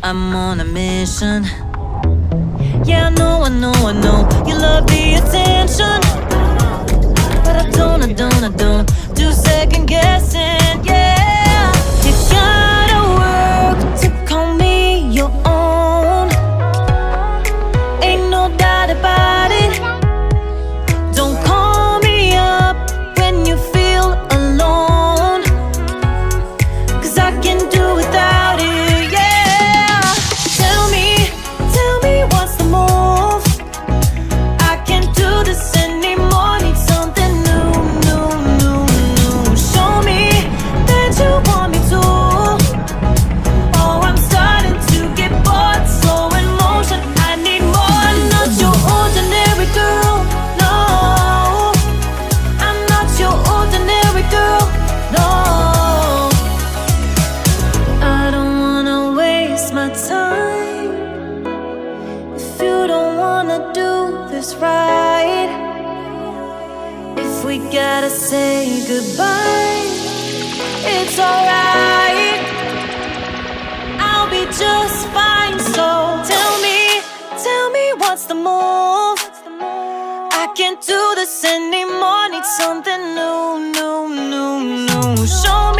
I'm on a mission. Yeah, I know you love the attention, but I don't do second guessing. Yeah, you gotta work to call me your own. Ain't no doubt about it. Don't call me up when you feel alone, 'cause I can do without it. Yeah, tell me what's the move? I can't do this anymore. Need something new. Show me that you want me to. Oh, I'm starting to get bored. Slow in motion, I need more. Not your ordinary girl, no. I'm not your ordinary girl, no. I don't wanna waste my time if you don't wanna do this right. If we gotta say goodbye, it's alright. I'll be just fine. So tell me what's the move? I can't do this anymore. Need something new. Show me